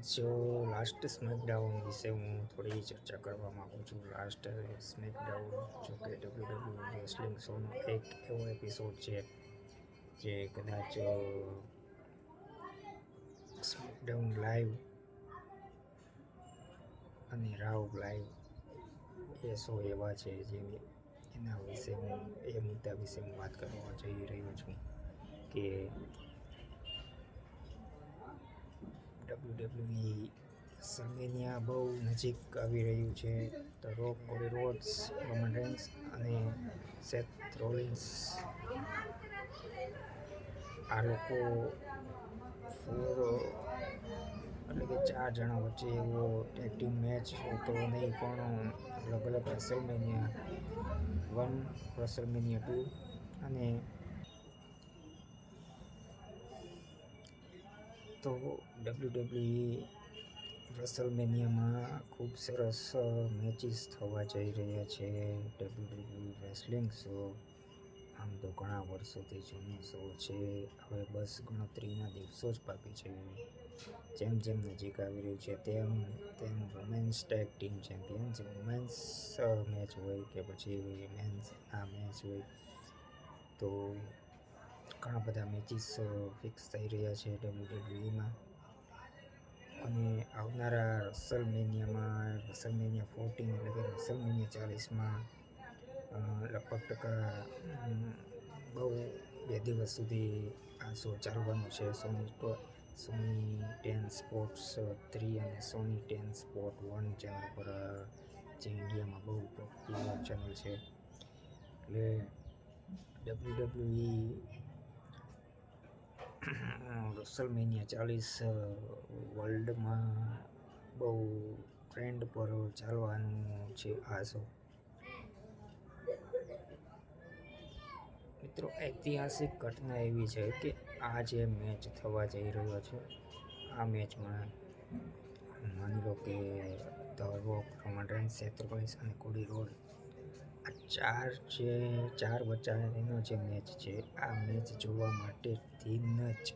જો લાસ્ટ સ્મેકડાઉન વિશે હું થોડી ચર્ચા કરવા માગું છું. લાસ્ટ સ્મેકડાઉન જો કે WWE રેસલિંગ શોનો એક એવો એપિસોડ છે જે કદાચ સ્મેકડાઉન લાઈવ અને રાવ લાઈવ એ શો એવા છે જે એના વિશે એ મુદ્દા વિશે હું વાત કરવા જઈ રહ્યો છું કે WWE સલમેનિયા બહુ નજીક આવી રહ્યું છે. ધ રોક, કોડી રોડ્સ, રોમન રેન્સ અને સેથ રોલિન્સ આ લોકો એટલે કે 4 જણા વચ્ચે એવો ટેગ ટીમ મેચ તો નહીં, પણ અલગ અલગ રેસલમેનિયા 1, રેસલમેનિયા 2 અને તો WWE રેસલમેનિયામાં ખૂબ સરસ મેચિસ થવા જઈ રહ્યા છે. WWE રેસલિંગ શો આમ તો ઘણા વર્ષોથી જૂનો શો છે. હવે બસ ગણતરીના દિવસો જ બાકી છે. જેમ જેમ નજીક આવી રહ્યું છે તેમ તેમ women's tag team champions, women's match હોય કે પછી મેન્સ આ મેચ હોય, તો ઘણા બધા મેચિસ ફિક્સ થઈ રહ્યા છે WWEમાં. અને આવનારા રેસલમેનિયામાં, રેસલમેનિયા 14 એટલે કે રેસલમેનિયા 40માં લગભગ બહુ 2 દિવસ સુધી આ શો ચાલવાનો છે. સોની 10 સ્પોર્ટ્સ 3 અને સોની 10 સ્પોર્ટ 1 ચેનલ પર, જે ઇન્ડિયામાં બહુ પોપ્યુલર ચેનલ છે. એટલે WWE રેસલમેનિયા 40 વર્લ્ડમાં બહુ ટ્રેન્ડ પર ચાલવાનું છે આ શો. મિત્રો, ઐતિહાસિક ઘટના એવી છે કે આ જે મેચ થવા જઈ રહ્યો છે, આ મેચમાં માની લો કે ધ રોક, રોમન રેન્સ, સેથ રોલિન્સ અને કોડી રોડ આ ચાર વચ્ચેનો જે મેચ છે, આ મેચ જોવા માટેથી જ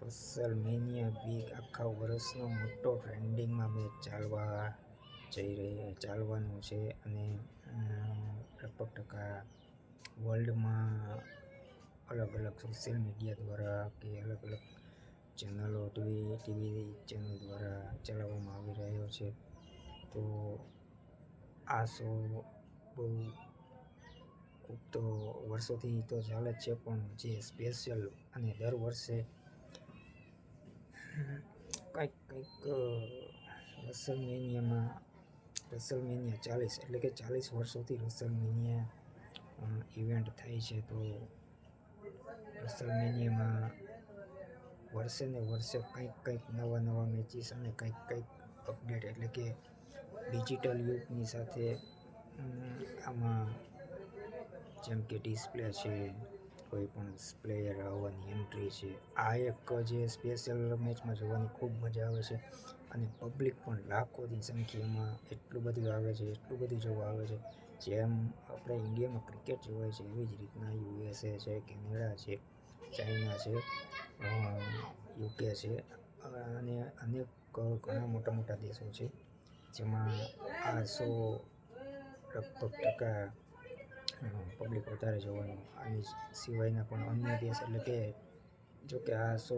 રેસલમેનિયા વીક આખા વર્ષનો મોટો ટ્રેન્ડિંગમાં મેચ ચાલવાનું છે. અને લગભગ ટકા વર્લ્ડમાં અલગ અલગ સોશિયલ મીડિયા દ્વારા કે અલગ અલગ ચેનલો, ટીવી ચેનલ દ્વારા ચલાવવામાં આવી રહ્યો છે. તો આ શો બહુ ખૂબ તો વર્ષોથી તો ચાલે જ છે, પણ જે સ્પેશિયલ અને દર વર્ષે કંઈક રેસલમેનિયા 40 એટલે કે 40 વર્ષોથી રેસલમેનિયા ઇવેન્ટ થાય છે. તો રેસલમેનિયામાં વર્ષે ને વર્ષે કંઈક નવા મેચિસ અને કંઈક અપડેટ એટલે કે ડિજિટલ યુગની સાથે આમાં જેમ કે ડિસ્પ્લે છે, કોઈ પણ પ્લેયર આવવાની એન્ટ્રી છે, આ એક જે સ્પેશિયલ મેચમાં જોવાની ખૂબ મજા આવે છે. અને પબ્લિક પણ લાખોની સંખ્યામાં એટલું બધું આવે છે, એટલું બધું જોવા આવે છે. જેમ આપણે ઇન્ડિયામાં ક્રિકેટ જોવાય છે, એવી જ રીતના USA છે, કેનેડા છે, ચાઇના છે, UK છે અને અનેક ઘણા મોટા મોટા દેશો છે જેમાં આ શો લગભગ ટકા પબ્લિક વધારે જોવાનું. આની સિવાયના પણ અન્ય દેશ એટલે કે જોકે આ શો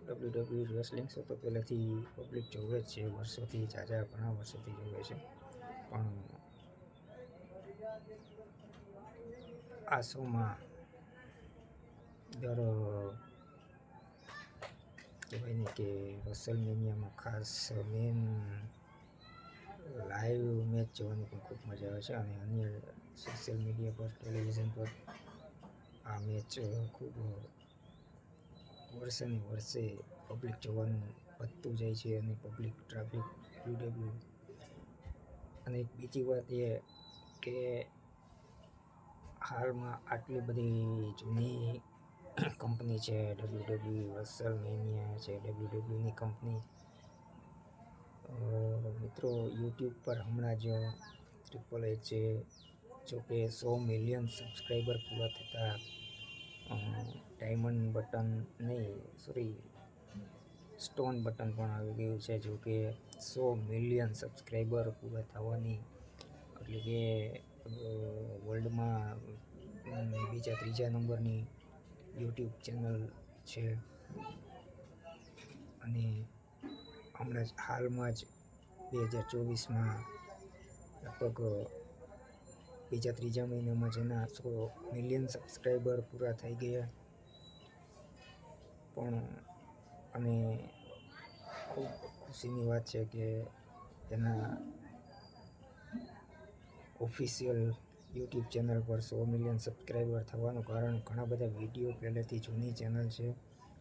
WWE રેસલિંગ શો તો પહેલેથી પબ્લિક જોવે જ છે, વર્ષોથી ઘણા વર્ષોથી જોવે છે. પણ આ શોમાં કહેવાય ને કે રેસલમેનિયામાં ખાસ મેન લાઈવ મેચ જોવાની પણ ખૂબ મજા આવે છે. અને અન્ય સોશિયલ મીડિયા પર, ટેલિવિઝન પર આ મેચ ખૂબ વર્ષે ને વર્ષે પબ્લિક જોવાનું વધતું જાય છે. અને પબ્લિક ટ્રાફિક WWE. અને એક બીજી વાત એ કે હાલમાં આટલી બધી જૂની કંપની છે WWE, રેસલમેનિયા છે WWEની કંપની. મિત્રો, યુટ્યુબ પર હમણાં જ ટ્રિપલ એચ છે, જોકે 100 મિલિયન સબસ્ક્રાઈબર પૂરા થતાં ડાયમંડ બટન નહીં, સોરી, સ્ટોન બટન પણ આવી ગયું છે, જો કે 100 મિલિયન સબસ્ક્રાઈબર પૂરા થવાની, એટલે કે વર્લ્ડમાં બીજા ત્રીજા નંબરની યુટ્યુબ ચેનલ છે. અને હમણાં જ હાલમાં જ 2024માં લગભગ બીજા ત્રીજા મહિનામાં જેના 100 મિલિયન સબસ્ક્રાઈબર પૂરા થઈ ગયા. પણ અને ખૂબ ખુશીની વાત છે કે તેના ઓફિશિયલ યુટ્યુબ ચેનલ પર 100 મિલિયન સબસ્ક્રાઈબર થવાનું કારણ ઘણા બધા વિડીયો પહેલેથી જૂની ચેનલ છે,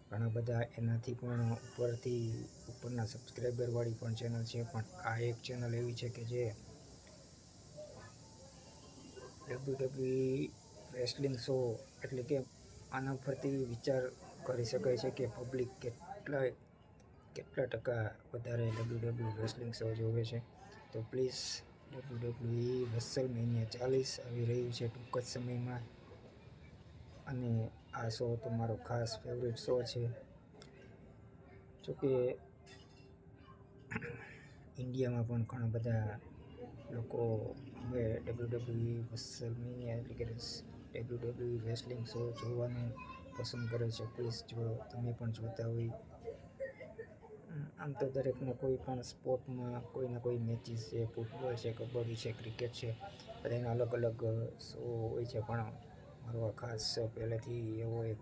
ઘણા બધા એનાથી પણ ઉપરના સબસ્ક્રાઈબરવાળી પણ ચેનલ છે. પણ આ એક ચેનલ એવી છે કે જે WWE રેસલિંગ શો, એટલે કે આના પરથી વિચાર કરી શકાય છે કે પબ્લિક કેટલા ટકા વધારે WWE રેસલિંગ શો જોવે છે. તો પ્લીઝ WWE રેસલમેનિયા 40 આવી રહ્યું છે ટૂંક જ સમયમાં, અને આ શો તો મારો ખાસ ફેવરેટ શો છે. જોકે ઇન્ડિયામાં પણ ઘણા બધા લોકો હવે WWE રેસલમેનિયા એટલે કે WWE રેસલિંગ શો જોવાનું પસંદ કરે છે. પ્લીઝ જો તમે પણ જોતા હોય, આમ તો દરેકને કોઈ પણ સ્પોર્ટમાં કોઈના કોઈ મેચિસ છે, ફૂટબોલ છે, કબડ્ડી છે, ક્રિકેટ છે, બધાના અલગ અલગ શો હોય છે. પણ મારો આ ખાસ પહેલેથી એવો એક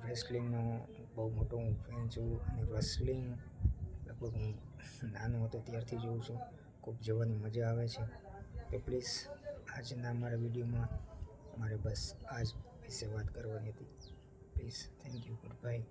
રેસલિંગનો બહુ મોટો હું ફેન છું, અને રેસલિંગ લગભગ હું નાનો હતો ત્યારથી જોઉં છું. ખૂબ જોવાની મજા આવે છે. તો પ્લીઝ આજના મારા વિડીયોમાં મારે બસ આ જ વિશે વાત કરવાની હતી. Please, thank you, good bye.